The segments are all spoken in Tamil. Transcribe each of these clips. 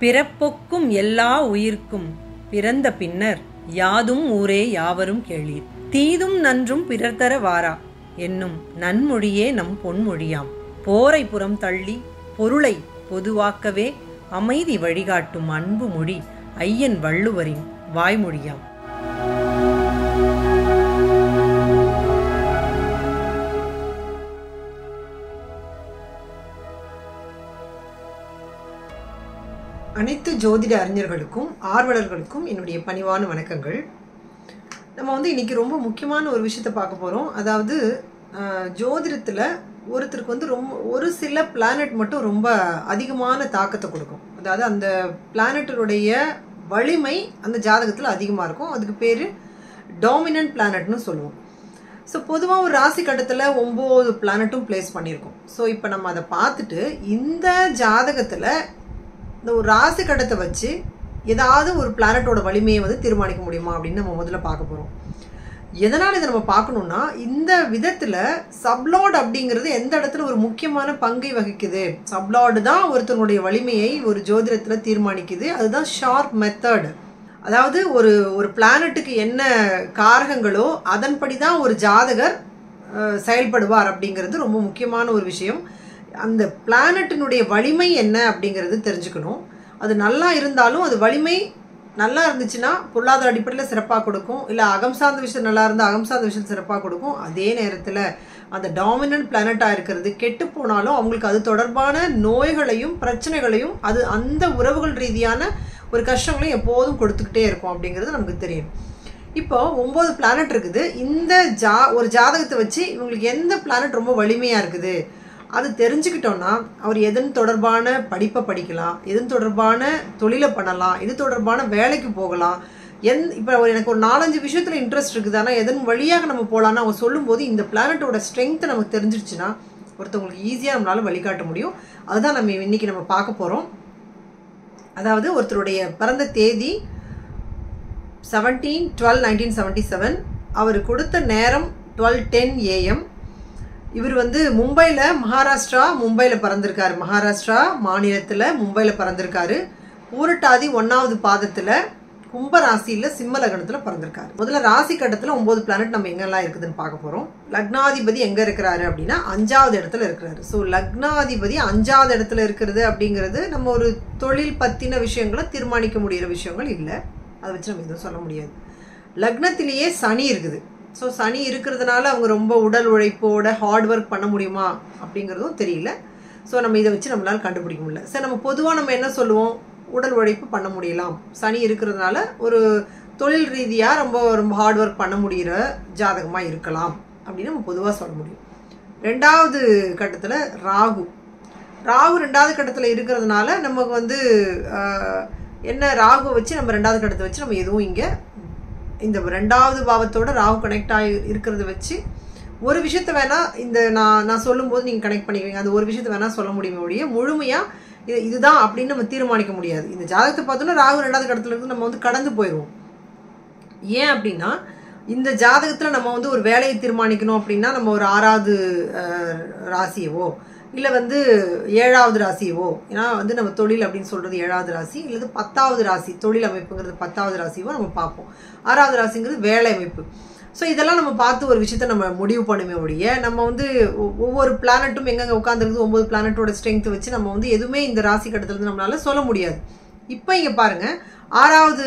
பிறப்பொக்கும் எல்லா உயிர்க்கும் பிறந்த பின்னர் யாதும் ஊரே யாவரும் கேளீர். தீதும் நன்றும் பிறர்தர வாரா என்னும் நன்மொழியே நம் பொன்மொழியாம். போரை புறம் தள்ளி பொருளை பொதுவாக்கவே அமைதி வழிகாட்டும் அன்பு மொழி ஐயன் வள்ளுவரின் வாய்மொழியாம். அனைத்து ஜோதிட அறிஞர்களுக்கும் ஆர்வலர்களுக்கும் என்னுடைய பணிவான வணக்கங்கள். நம்ம இன்னைக்கு ரொம்ப முக்கியமான ஒரு விஷயத்தை பார்க்க போகிறோம். அதாவது ஜோதிடத்தில் ஒருத்தருக்கு ஒரு சில பிளானட் மட்டும் ரொம்ப அதிகமான தாக்கத்தை கொடுக்கும். அதாவது அந்த பிளானட்டினுடைய வலிமை அந்த ஜாதகத்தில் அதிகமாக இருக்கும். அதுக்கு பேர் டாமினன்ட் பிளானட்னு சொல்லுவோம். ஸோ பொதுவாக ஒரு ராசி கட்டத்தில் 9 பிளானட்டும் பிளேஸ் பண்ணியிருக்கோம். ஸோ இப்போ நம்ம அதை பார்த்துட்டு இந்த ஜாதகத்தில் இந்த ஒரு ராசி கட்டத்தை வச்சு ஏதாவது ஒரு பிளானட்டோட வலிமையை தீர்மானிக்க முடியுமா அப்படின்னு நம்ம முதல்ல பார்க்க போகிறோம். எதனால் இதை நம்ம பார்க்கணுன்னா, இந்த விதத்தில் சப்லார்டு அப்படிங்கிறது எந்த இடத்துல ஒரு முக்கியமான பங்கை வகிக்குது. சப்லார்டு தான் ஒருத்தனுடைய வலிமையை ஒரு ஜோதிடத்தில் தீர்மானிக்குது. அதுதான் ஷார்ப் மெத்தட். அதாவது ஒரு பிளானட்டுக்கு என்ன காரகங்களோ அதன்படி தான் ஒரு ஜாதகர் செயல்படுவார் அப்படிங்கிறது ரொம்ப முக்கியமான ஒரு விஷயம். அந்த பிளானட்டினுடைய வலிமை என்ன அப்படிங்கிறது தெரிஞ்சுக்கணும். அது நல்லா இருந்தாலும் அது வலிமை நல்லா இருந்துச்சுன்னா பொருளாதார அடிப்படையில் சிறப்பாக கொடுக்கும். இல்லை அகம் சார்ந்த விஷயம் நல்லா இருந்தால் அகம் சார்ந்த விஷயம் சிறப்பாக கொடுக்கும். அதே நேரத்தில் அந்த டாமினன்ட் பிளானட்டாக இருக்கிறது கெட்டு போனாலும் அவங்களுக்கு அது தொடர்பான நோய்களையும் பிரச்சனைகளையும் அது அந்த உறவுகள் ரீதியான ஒரு கஷ்டங்களையும் எப்போதும் கொடுத்துக்கிட்டே இருக்கும் அப்படிங்கிறது நமக்கு தெரியும். இப்போ 9 பிளானட் இருக்குது. இந்த ஒரு ஜாதகத்தை வச்சு இவங்களுக்கு எந்த பிளானட் ரொம்ப வலிமையாக இருக்குது அது தெரிஞ்சுக்கிட்டோன்னா அவர் எதன் தொடர்பான படிப்பை படிக்கலாம், எதன் தொடர்பான தொழிலை பண்ணலாம், எது தொடர்பான வேலைக்கு போகலாம். இப்போ எனக்கு ஒரு 4-5 விஷயத்தில் இன்ட்ரெஸ்ட் இருக்குது, ஆனால் எதன் வழியாக நம்ம போகலான்னு அவங்க சொல்லும்போது இந்த பிளானட்டோட ஸ்ட்ரென்த்தை நமக்கு தெரிஞ்சிருச்சுன்னா ஒருத்தவங்களுக்கு ஈஸியாக நம்மளால் வழிகாட்ட முடியும். அதுதான் நம்ம இன்னைக்கு நம்ம பார்க்க போகிறோம். அதாவது ஒருத்தருடைய பிறந்த தேதி 17/12/1977. அவர் கொடுத்த நேரம் 12:10 AM. இவர் மும்பையில் மும்பையில் பிறந்திருக்காரு. மகாராஷ்டிரா மாநிலத்தில் மும்பையில் பிறந்திருக்காரு. பூரட்டாதி 1வது பாதத்தில் கும்பராசியில் சிம்ம லக்னத்தில் பிறந்திருக்காரு. முதல்ல ராசி கட்டத்தில் 9 பிளானட் நம்ம எங்கெல்லாம் இருக்குதுன்னு பார்க்க போகிறோம். லக்னாதிபதி எங்கே இருக்கிறாரு அப்படின்னா 5வது இடத்துல இருக்கிறாரு. ஸோ லக்னாதிபதி 5வது இடத்துல இருக்கிறது அப்படிங்கிறது நம்ம ஒரு தொழில் பற்றின விஷயங்களை தீர்மானிக்க முடிகிற விஷயங்கள் இல்லை. அதை வச்சு நம்ம எதுவும் சொல்ல முடியாது. லக்னத்திலேயே சனி இருக்குது. ஸோ சனி இருக்கிறதுனால அவங்க ரொம்ப உடல் உழைப்போட ஹார்ட் ஒர்க் பண்ண முடியுமா அப்படிங்கிறதும் தெரியல. ஸோ நம்ம இதை வச்சு நம்மளால் கண்டுபிடிக்க முடியல. சரி, நம்ம பொதுவாக நம்ம என்ன சொல்லுவோம், உடல் உழைப்பு பண்ண முடியலாம். சனி இருக்கிறதுனால ஒரு தொழில் ரீதியாக ரொம்ப ரொம்ப ஹார்ட் ஒர்க் பண்ண முடிகிற ஜாதகமாக இருக்கலாம் அப்படின்னு நம்ம பொதுவாக சொல்ல முடியும். 2வது கட்டத்தில் ராகு 2வது கட்டத்தில் இருக்கிறதுனால நமக்கு என்ன ராகுவை வச்சு நம்ம 2வது கட்டத்தை வச்சு நம்ம எதுவும் இங்கே இந்த 2வது பாவத்தோட ராகு கனெக்ட் ஆகி இருக்கிறத வச்சு ஒரு விஷயத்த வேணால் நான் சொல்லும்போது நீங்கள் கனெக்ட் பண்ணிக்கிறீங்க. அந்த ஒரு விஷயத்த வேணால் சொல்ல முடியுமே ஒழிய முழுமையாக இதுதான் அப்படின்னு நம்ம தீர்மானிக்க முடியாது. இந்த ஜாதகத்தை பார்த்தோன்னா ராகு 2வது கட்டத்தில் இருந்து நம்ம கடந்து போயிடுவோம். ஏன் அப்படின்னா இந்த ஜாதகத்தில் நம்ம ஒரு வேலையை தீர்மானிக்கணும் அப்படின்னா நம்ம ஒரு 6வது ராசியவோ இல்லை 7வது ராசியவோ, ஏன்னா நம்ம தொழில் அப்படின்னு சொல்கிறது 7வது ராசி, இல்லை 10வது ராசி தொழில் அமைப்புங்கிறது 10வது ராசியவோ நம்ம பார்ப்போம். 6வது ராசிங்கிறது வேலை அமைப்பு. ஸோ இதெல்லாம் நம்ம பார்த்து ஒரு விஷயத்த நம்ம முடிவு பண்ணுமே ஒழிய நம்ம ஒவ்வொரு பிளானட்டும் எங்கெங்கே உட்காந்துருக்குது 9 பிளானட்டோட ஸ்ட்ரென்த்தை வச்சு நம்ம எதுவுமே இந்த ராசி கட்டத்துலேருந்து நம்மளால சொல்ல முடியாது. இப்போ இங்கே பாருங்கள், 6வது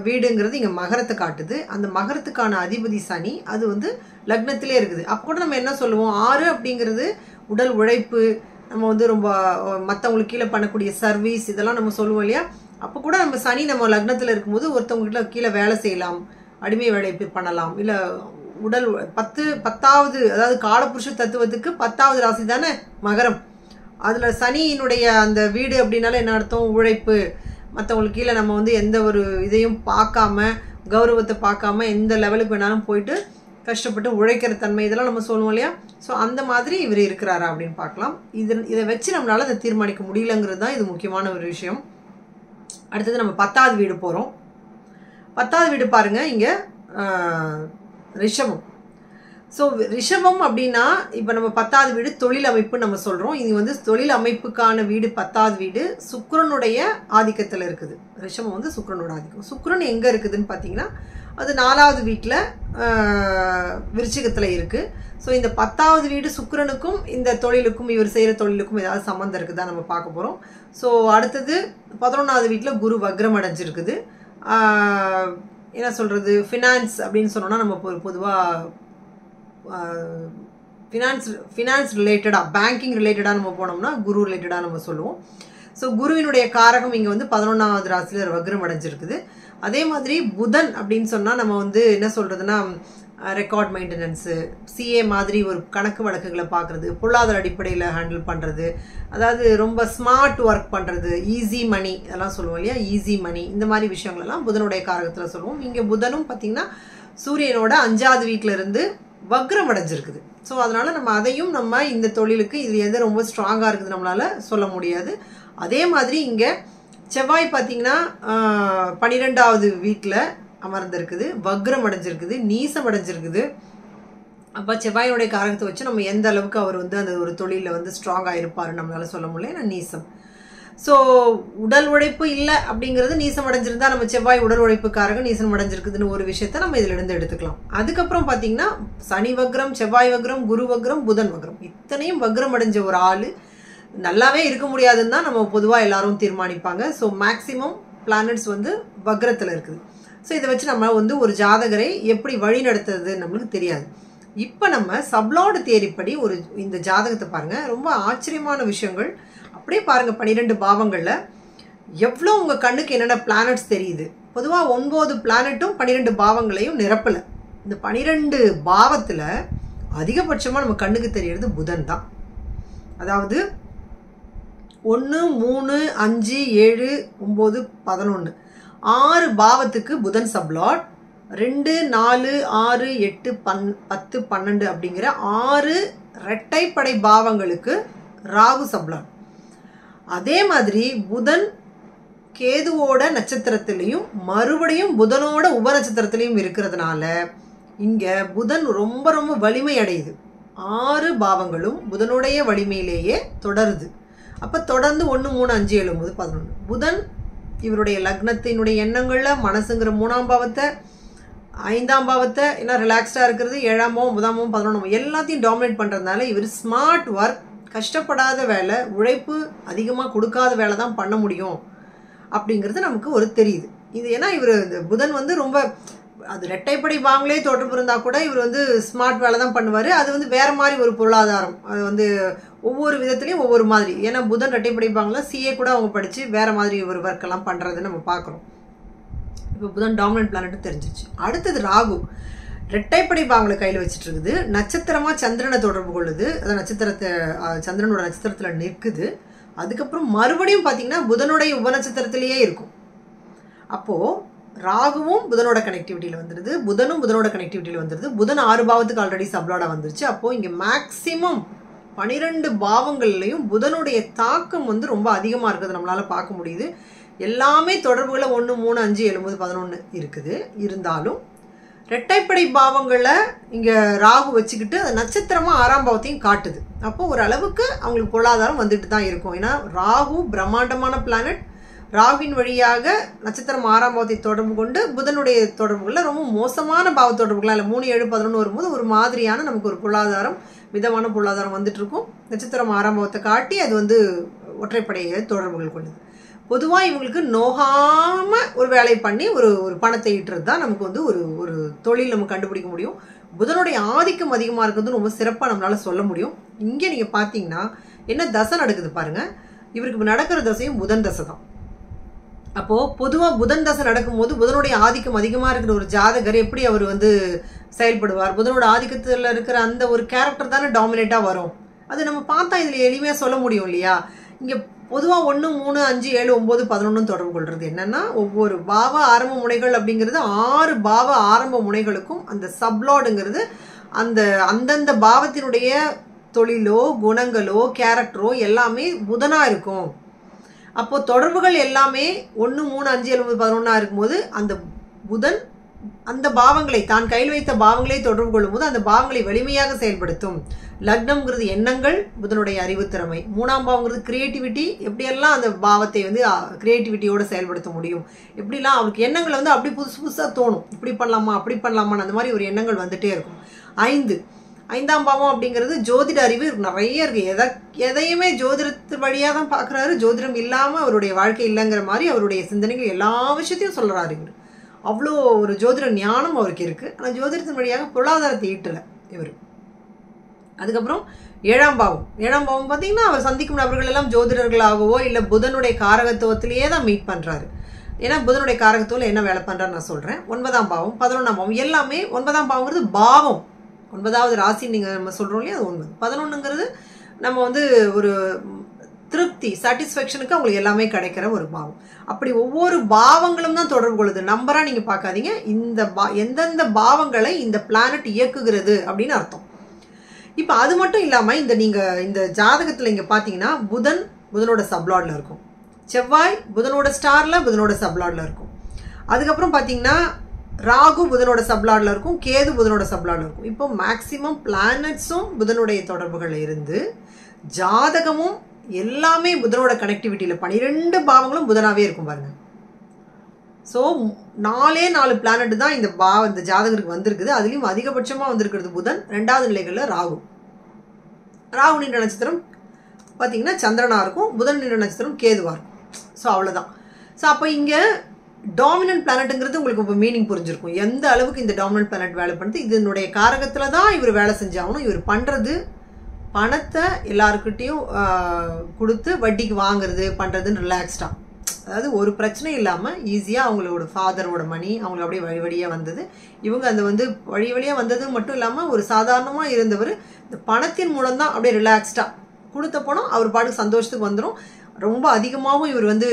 வீடுங்கிறது இங்கே மகரத்தை காட்டுது. அந்த மகரத்துக்கான அதிபதி சனி, அது லக்னத்திலே இருக்குது. அப்போ கூட நம்ம என்ன சொல்லுவோம், 6 அப்படிங்கிறது உடல் உழைப்பு, நம்ம ரொம்ப மற்றவங்களுக்கு கீழே பண்ணக்கூடிய சர்வீஸ், இதெல்லாம் நம்ம சொல்லுவோம் இல்லையா. அப்போ கூட நம்ம சனி நம்ம லக்னத்தில் இருக்கும்போது ஒருத்தவங்ககிட்ட கீழே வேலை செய்யலாம், அடிமை வேலை பண்ணலாம். இல்லை உடல் 10வது அதாவது காலபுருஷ தத்துவத்துக்கு 10வது ராசி தானே மகரம். அதில் சனியினுடைய அந்த வீடு அப்படின்னால என்ன அர்த்தம், உழைப்பு, மற்றவங்களுக்கு கீழே நம்ம எந்த ஒரு இதையும் பார்க்காம கௌரவத்தை பார்க்காம எந்த லெவலுக்கு வேணாலும் போயிட்டு கஷ்டப்பட்டு உழைக்கிற தன்மை, இதெல்லாம் நம்ம சொல்லுவோம் இல்லையா. ஸோ அந்த மாதிரி இவர் இருக்கிறாரா அப்படின்னு பார்க்கலாம். இதை வச்சு நம்மளால் அதை தீர்மானிக்க முடியலங்கிறது தான் இது முக்கியமான ஒரு விஷயம். அடுத்தது நம்ம 10வது வீடு போகிறோம். 10வது வீடு பாருங்கள், இங்கே ரிஷபம். ஸோ ரிஷபம் அப்படின்னா இப்போ நம்ம 10வது வீடு தொழில் அமைப்பு நம்ம சொல்கிறோம். இது வந்து தொழில் அமைப்புக்கான வீடு 10வது வீடு சுக்கிரனுடைய ஆதிக்கத்தில் இருக்குது. ரிஷபம் வந்து சுக்கிரனோட ஆதிக்கம். சுக்கிரன் எங்கே இருக்குதுன்னு பார்த்தீங்கன்னா அது 4வது வீட்டில் விருச்சிகத்தில் இருக்குது. ஸோ இந்த 10வது வீடு சுக்கிரனுக்கும் இந்த தொழிலுக்கும் இவர் செய்கிற தொழிலுக்கும் ஏதாவது சம்மந்தம் இருக்குதா நம்ம பார்க்க போகிறோம். ஸோ அடுத்தது 11வது வீட்டில் குரு வக்ரம் அடைஞ்சிருக்குது. என்ன சொல்கிறது, ஃபினான்ஸ் அப்படின்னு சொன்னோன்னா நம்ம பொதுவாக ஃபினான்ஸ் ரிலேட்டடாக பேங்கிங் ரிலேட்டடாக நம்ம போனோம்னா குரு ரிலேட்டடாக நம்ம சொல்லுவோம். ஸோ குருவினுடைய காரகம் இங்கே வந்து 11வது ராசியில் வக்ரம் அடைஞ்சிருக்குது. அதே மாதிரி புதன் அப்படின்னு சொன்னால் நம்ம வந்து என்ன சொல்கிறதுனா ரெக்கார்ட் மெயின்டெனன்ஸு, சிஏ மாதிரி ஒரு கணக்கு வழக்குகளை பார்க்குறது, பொருளாதார அடிப்படையில் ஹேண்டில் பண்ணுறது, அதாவது ரொம்ப ஸ்மார்ட் ஒர்க் பண்ணுறது, ஈஸி மணி அதெல்லாம் சொல்லுவோம் இல்லையா, ஈஸி மணி இந்த மாதிரி விஷயங்களெல்லாம் புதனுடைய காரகத்தில் சொல்லுவோம். இங்கே புதனும் பார்த்திங்கன்னா சூரியனோட 5வது வீட்டில் இருந்து வக்ரம் அடைஞ்சிருக்குது. ஸோ அதனால் நம்ம அதையும் நம்ம இந்த தொழிலுக்கு இது எது ரொம்ப ஸ்ட்ராங்காக இருக்குது நம்மளால் சொல்ல முடியாது. அதே மாதிரி இங்கே செவ்வாய் பார்த்திங்கன்னா 12வது வீட்டில் அமர்ந்திருக்குது, வக்ரம் அடைஞ்சிருக்குது, நீசம் அடைஞ்சிருக்குது. அப்போ செவ்வாயினுடைய காரகத்தை வச்சு நம்ம எந்த அளவுக்கு அவர் வந்து அந்த ஒரு தொழிலில் வந்து ஸ்ட்ராங்காக இருப்பார் நம்மளால் சொல்ல முடியல, ஏன்னா நீசம். ஸோ உடல் உழைப்பு இல்லை அப்படிங்கிறது நீசம் அடைஞ்சிருந்தா நம்ம செவ்வாய் உடல் உழைப்புக்காரங்க நீசம் அடைஞ்சிருக்குதுன்னு ஒரு விஷயத்த நம்ம இதில் இருந்து எடுத்துக்கலாம். அதுக்கப்புறம் பார்த்தீங்கன்னா சனி வக்ரம், செவ்வாய் வக்ரம், குரு வக்ரம், புதன் வக்ரம், இத்தனையும் வக்ரம் அடைஞ்ச ஒரு ஆள் நல்லாவே இருக்க முடியாதுன்னு தான் நம்ம பொதுவாக எல்லாரும் தீர்மானிப்பாங்க. ஸோ மேக்சிமம் பிளானட்ஸ் வந்து வக்ரத்தில் இருக்குது. ஸோ இதை வச்சு நம்ம வந்து ஒரு ஜாதகரை எப்படி வழி நடத்துறது நம்மளுக்கு தெரியாது. இப்போ நம்ம சப்லார்டு தியரிப்படி இந்த ஜாதகத்தை பாருங்கள், ரொம்ப ஆச்சரியமான விஷயங்கள் அப்படியே பாருங்கள். 12 பாவங்களில் எவ்வளோ உங்கள் கண்ணுக்கு என்னென்ன பிளானட்ஸ் தெரியுது. பொதுவாக 9 பிளானட்டும் 12 பாவங்களையும் நிரப்பலை. இந்த 12 பாவத்தில் அதிகபட்சமாக நம்ம கண்ணுக்கு தெரிகிறது புதன் தான். அதாவது 1, 3, 5, 7, 9, 11 6 பாவத்துக்கு புதன் சப்லாட், 2, 4, 6, 8, 10, 12 அப்படிங்கிற 6 இரட்டைப்படை பாவங்களுக்கு ராகு சப்லாட். அதே மாதிரி புதன் கேதுவோட நட்சத்திரத்திலையும் மறுபடியும் புதனோட உப நட்சத்திரத்திலையும் இருக்கிறதுனால இங்கே புதன் ரொம்ப ரொம்ப வலிமை அடையுது. 6 பாவங்களும் புதனுடைய வலிமையிலேயே தொடருது. அப்போ தொடர்ந்து 1, 3, 5, 7, 9, 11 புதன் இவருடைய லக்னத்தினுடைய எண்ணங்களில் மனசுங்கிற 3ஆம் பாவத்தை, 5ஆம் பாவத்தை என்ன ரிலாக்ஸ்டாக இருக்கிறது, 7ஆம் பாவம், 9ஆம் பாவம், 11ஆம் எல்லாத்தையும் டாமினேட் பண்ணுறதுனால இவர் ஸ்மார்ட் ஒர்க், கஷ்டப்படாத வேலை, உழைப்பு அதிகமாக கொடுக்காத வேலை தான் பண்ண முடியும் அப்படிங்கிறது நமக்கு ஒரு தெரியுது. இது ஏன்னா இவர் இந்த புதன் வந்து ரொம்ப அது ரெட்டைப்படை பாவங்களே தொடர்பு இருந்தால் கூட இவர் வந்து ஸ்மார்ட் வேலை தான் பண்ணுவார். அது வந்து வேறு மாதிரி ஒரு பொருளாதாரம், அது வந்து ஒவ்வொரு விதத்துலேயும் ஒவ்வொரு மாதிரி. ஏன்னா புதன் ரெட்டைப்படை பாவங்களாம் சிஏ கூட அவங்க படித்து வேறு மாதிரி ஒரு ஒர்க்கெல்லாம் பண்ணுறதுன்னு நம்ம பார்க்குறோம். இப்போ புதன் டாமினன்ட் பிளானட் தெரிஞ்சிச்சு. அடுத்தது ராகு ரெட்டைப்படை பாவங்களை கையில் வச்சுட்டு இருக்குது. நட்சத்திரமாக சந்திரனை தொடர்பு கொள்ளுது, அதான் நட்சத்திரத்தை சந்திரனோட நட்சத்திரத்தில் நிற்குது. அதுக்கப்புறம் மறுபடியும் பார்த்தீங்கன்னா புதனுடைய உபநட்சத்திரத்திலேயே இருக்கும். அப்போது ராகுவும் புதனோட கனெக்டிவிட்டியில் வந்துடுது, புதனும் புதனோட கனெக்டிவிட்டியில் வந்துடுது. புதன் 6 பாவத்துக்கு ஆல்ரெடி சப்லாடாக வந்துருச்சு. அப்போது இங்கே மேக்சிமம் 12 பாவங்கள்லையும் புதனுடைய தாக்கம் வந்து ரொம்ப அதிகமாக இருக்குது நம்மளால் பார்க்க முடியுது. எல்லாமே தொடர்புகளை 1, 3, 5, 7, 9, 11 இருக்குது. இருந்தாலும் ரெட்டைப்படை பாவங்களில் இங்கே ராகு வச்சுக்கிட்டு அந்த நட்சத்திரமாக 6ஆம் பாவத்தையும் காட்டுது. அப்போது ஒரு அளவுக்கு அவங்களுக்கு பொருளாதாரம் வந்துட்டு தான் இருக்கும். ஏன்னா ராகு பிரம்மாண்டமான பிளானட். ராகுவின் வழியாக நட்சத்திரம் 6ஆம் பாவத்தை தொடர்பு கொண்டு புதனுடைய தொடர்புகளில் ரொம்ப மோசமான பாவ தொடர்புகளாக இல்லை 3, 7, 11 வரும்போது ஒரு மாதிரியான நமக்கு ஒரு பொருளாதாரம், மிதமான பொருளாதாரம் வந்துட்டு இருக்கும். நட்சத்திரம் 6ஆம் பாவத்தை காட்டி அது வந்து ஒற்றைப்படைய தொடர்புகள் கொள்ளுது. பொதுவாக இவங்களுக்கு நோகாமல் ஒரு வேலையை பண்ணி ஒரு பணத்தை ஈட்டுறது தான் நமக்கு வந்து ஒரு தொழில் நம்ம கண்டுபிடிக்க முடியும். புதனுடைய ஆதிக்கம் அதிகமாக இருக்கிறது ரொம்ப சிறப்பாக நம்மளால் சொல்ல முடியும். இங்கே நீங்கள் பார்த்தீங்கன்னா என்ன தசை நடக்குது பாருங்கள். இவருக்கு இப்போ நடக்கிற தசையும் புதன் தசை தான். அப்போது பொதுவாக புதன் தசை நடக்கும்போது புதனுடைய ஆதிக்கம் அதிகமாக இருக்கிற ஒரு ஜாதகர் எப்படி அவர் வந்து செயல்படுவார், புதனோட ஆதிக்கத்தில் இருக்கிற அந்த ஒரு கேரக்டர் தானே டாமினேட்டாக வரும். அது நம்ம பார்த்தா இதில் எளிமையாக சொல்ல முடியும் இல்லையா. இங்கே பொதுவாக 1, 3, 5, 7, 9, 11 தொடர்பு கொள்வது என்னென்னா ஒவ்வொரு பாவ ஆரம்ப முனைகள் அப்படிங்கிறது 6 பாவ ஆரம்ப முனைகளுக்கும் அந்த சப்லாடுங்கிறது அந்தந்த பாவத்தினுடைய தொழிலோ குணங்களோ கேரக்டரோ எல்லாமே புதனாக இருக்கும். அப்போது தொடர்புகள் எல்லாமே 1, 3, 5, 7, 11 இருக்கும்போது அந்த புதன் அந்த பாவங்களை தான் கையில் வைத்த பாவங்களை தொடர்பு கொள்ளும்போது அந்த பாவங்களை வலிமையாக செயல்படுத்தும். லக்னம்ங்கிறது எண்ணங்கள், புதனுடைய அறிவுத்திறமை. 3ஆம் பாவங்கிறது கிரியேட்டிவிட்டி, எப்படியெல்லாம் அந்த பாவத்தை வந்து கிரியேட்டிவிட்டியோட செயல்படுத்த முடியும், எப்படிலாம் அவருக்கு எண்ணங்களை வந்து அப்படி புதுசு புதுசாக தோணும், இப்படி பண்ணலாமா அப்படி பண்ணலாமான்னு அந்த மாதிரி ஒரு எண்ணங்கள் வந்துட்டே இருக்கும். 5ஆம் பாவம் அப்படிங்கிறது ஜோதிட அறிவு நிறைய இருக்குது. எதையுமே ஜோதிடத்து வழியாக தான் பார்க்குறாரு. ஜோதிடம் இல்லாமல் அவருடைய வாழ்க்கை இல்லைங்கிற மாதிரி அவருடைய சிந்தனைகள் எல்லா விஷயத்தையும் சொல்கிறாரு. இவர் அவ்வளோ ஒரு ஜோதிட ஞானம் அவருக்கு இருக்குது. ஆனால் ஜோதிடத்தின் வழியாக பொருளாதாரத்தை ஈட்டலை இவர். அதுக்கப்புறம் 7ஆம் பாவம் பார்த்தீங்கன்னா அவர் சந்திக்கும் நபர்கள் எல்லாம் ஜோதிடர்களாகவோ இல்லை புதனுடைய காரகத்துவத்திலேயே தான் மீட் பண்ணுறாரு. ஏன்னா புதனுடைய காரகத்துவத்தில் என்ன வேலை பண்ணுறான்னு நான் சொல்கிறேன். 9ஆம் பாவம் 11ஆம் பாவம் எல்லாமே 9ஆம் பாவங்கிறது பாவம், 9வது ராசி நீங்கள் நம்ம சொல்கிறோம் இல்லையா, அது 9. 11ங்கிறது நம்ம வந்து ஒரு திருப்தி சாட்டிஸ்ஃபேக்ஷனுக்கு அவங்களுக்கு எல்லாமே கிடைக்கிற ஒரு பாவம். அப்படி ஒவ்வொரு பாவங்களும் தான் தொடர்பு கொள்ளுது. நம்பராக நீங்கள் பார்க்காதீங்க. எந்தெந்த பாவங்களை இந்த பிளானட் இயக்குகிறது அப்படின்னு அர்த்தம். இப்போ அது மட்டும் இல்லாமல் இந்த ஜாதகத்தில் இங்கே பார்த்தீங்கன்னா புதனோட சப்லாட்ல இருக்கும், செவ்வாய் புதனோட ஸ்டாரில் புதனோட சப்லாட்ல இருக்கும். அதுக்கப்புறம் பார்த்தீங்கன்னா ராகு புதனோட சப்லாட்ல இருக்கும், கேது புதனோட சப்லாட்ல இருக்கும். இப்போ மேக்சிமம் பிளானட்ஸும் புதனுடைய தொடர்புகள் இருந்து ஜாதகமும் எல்லாமே புதனோட கனெக்டிவிட்டியில் 12 பாவங்களும் புதனாகவே இருக்கும் பாருங்க. ஸோ 4 பிளானட் தான் இந்த ஜாதகருக்கு வந்திருக்குது. அதுலேயும் அதிகபட்சமாக வந்திருக்கிறது புதன். 2வது நிலைகளில் ராகு நின்ற நட்சத்திரம் பார்த்தீங்கன்னா சந்திரனாக இருக்கும், புதன் நின்ற நட்சத்திரம் கேதுவாக இருக்கும். ஸோ அவ்வளோதான். ஸோ அப்போ இங்கே டாமினன்ட் பிளானட்டுங்கிறது உங்களுக்கு இப்போ மீனிங் புரிஞ்சிருக்கும். எந்த அளவுக்கு இந்த டாமினன்ட் பிளானட் வேலை பண்ணுது, இதனுடைய காரகத்தில் தான் இவர் வேலை செஞ்சாகணும். இவர் பண்ணுறது பணத்தை எல்லாருக்கிட்டையும் கொடுத்து வட்டிக்கு வாங்குறது பண்ணுறதுன்னு ரிலாக்ஸ்டாக, அதாவது ஒரு பிரச்சனை இல்லாமல் ஈஸியாக அவங்களோட ஃபாதரோட மணி அவங்களுக்கு அப்படியே வழி வழியாக வந்தது. இவங்க அந்த வந்து வழி வழியாக வந்தது மட்டும் இல்லாமல் ஒரு சாதாரணமாக இருந்தவர் இந்த பணத்தின் மூலம் தான் அப்படியே ரிலாக்ஸ்டாக கொடுத்த பணம் அவர் பாட்டுக்கு சந்தோஷத்துக்கு வந்துடும். ரொம்ப அதிகமாகவும் இவர் வந்து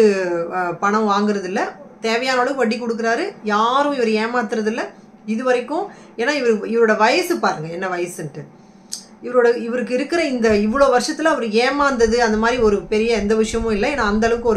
பணம் வாங்குறது இல்லை, தேவையான அளவுக்கு வட்டி கொடுக்குறாரு, யாரும் இவர் ஏமாத்துறதில்ல இது வரைக்கும். ஏன்னா இவரோட வயசு பாருங்கள் என்ன வயசுன்ட்டு. இவருக்கு இருக்கிற இந்த இவ்வளோ வருஷத்தில் அவர் ஏமாந்தது அந்த மாதிரி ஒரு பெரிய எந்த விஷயமும் இல்லை. ஏன்னா அந்தளவுக்கு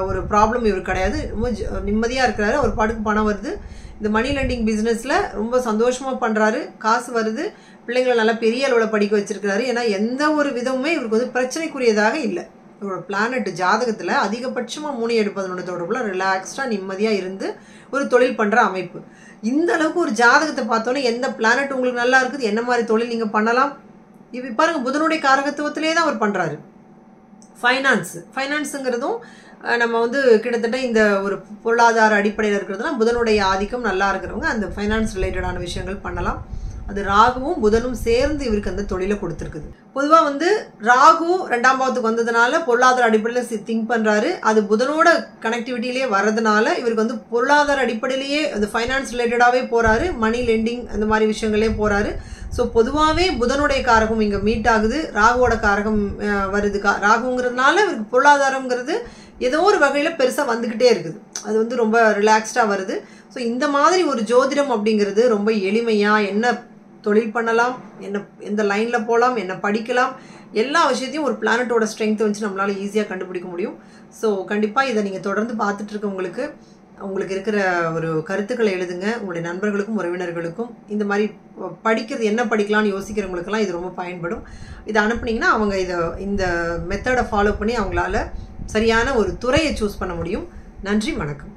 ஒரு ப்ராப்ளம் இவர் கிடையாது. ரொம்ப நிம்மதியாக இருக்கிறாரு. அவர் பாட்டுக்கு பணம் வருது. இந்த மணி லெண்டிங் பிஸ்னஸில் ரொம்ப சந்தோஷமாக பண்ணுறாரு, காசு வருது, பிள்ளைங்களை நல்லா பெரிய அளவில் படிக்க வச்சிருக்கிறாரு. ஏன்னா எந்த ஒரு விதமுமே இவருக்கு வந்து பிரச்சனைக்குரியதாக இல்லை. இவரோட பிளானட் ஜாதகத்தில் அதிகபட்சமாக 3 7 11 தொடர்புல ரிலாக்ஸ்டாக நிம்மதியாக இருந்து ஒரு தொழில் பண்ணுற அமைப்பு. இந்த அளவுக்கு ஒரு ஜாதகத்தை பார்த்தோன்னே எந்த பிளானட் உங்களுக்கு நல்லா இருக்குது, என்ன மாதிரி தொழில் நீங்கள் பண்ணலாம். இது பாருங்க புதனுடைய காரகத்துவத்திலே தான் அவர் பண்ணுறாரு. ஃபைனான்ஸுங்கிறதும் நம்ம வந்து கிட்டத்தட்ட இந்த ஒரு பொருளாதார அடிப்படையில் இருக்கிறதுனா புதனுடைய ஆதிக்கம் நல்லா இருக்கிறவங்க அந்த ஃபைனான்ஸ் ரிலேட்டடான விஷயங்கள் பண்ணலாம். அது ராகுவும் புதனும் சேர்ந்து இவருக்கு அந்த தொழிலை கொடுத்துருக்குது. பொதுவாக வந்து ராகு 2ஆம் பாவத்துக்கு வந்ததுனால பொருளாதார அடிப்படையில் திங்க் பண்ணுறாரு. அது புதனோட கனெக்டிவிட்டியிலே வர்றதுனால இவருக்கு வந்து பொருளாதார அடிப்படையிலேயே அந்த ஃபைனான்ஸ் ரிலேட்டடாகவே போகிறாரு, மணி லெண்டிங் அந்த மாதிரி விஷயங்களே போகிறாரு. ஸோ பொதுவாகவே புதனுடைய காரகம் இங்கே மீட் ஆகுது, ராகுவோட காரகம் வருது. ராகுங்கிறதுனால இவருக்கு பொருளாதாரங்கிறது ஏதோ ஒரு வகையில் பெருசாக வந்துக்கிட்டே இருக்குது. அது வந்து ரொம்ப ரிலாக்ஸ்டாக வருது. ஸோ இந்த மாதிரி ஒரு ஜோதிடம் அப்படிங்கிறது ரொம்ப எளிமையாக என்ன தொழில் பண்ணலாம், எந்த லைனில் போகலாம், என்ன படிக்கலாம், எல்லா விஷயத்தையும் ஒரு பிளானட்டோட ஸ்ட்ரென்த்தை வச்சு நம்மளால் ஈஸியாக கண்டுபிடிக்க முடியும். ஸோ கண்டிப்பாக இதை நீங்கள் தொடர்ந்து பார்த்துட்டு இருக்கவங்களுக்கு உங்களுக்கு இருக்கிற ஒரு கருத்துக்களை எழுதுங்க. உங்களுடைய நண்பர்களுக்கும் உறவினர்களுக்கும் இந்த மாதிரி படிக்கிறது என்ன படிக்கலாம்னு யோசிக்கிறவங்களுக்கெல்லாம் இது ரொம்ப பயன்படும். இதை அனுப்புனீங்கன்னா அவங்க இந்த மெத்தடை ஃபாலோ பண்ணி அவங்களால சரியான ஒரு துறையை சூஸ் பண்ண முடியும். நன்றி, வணக்கம்.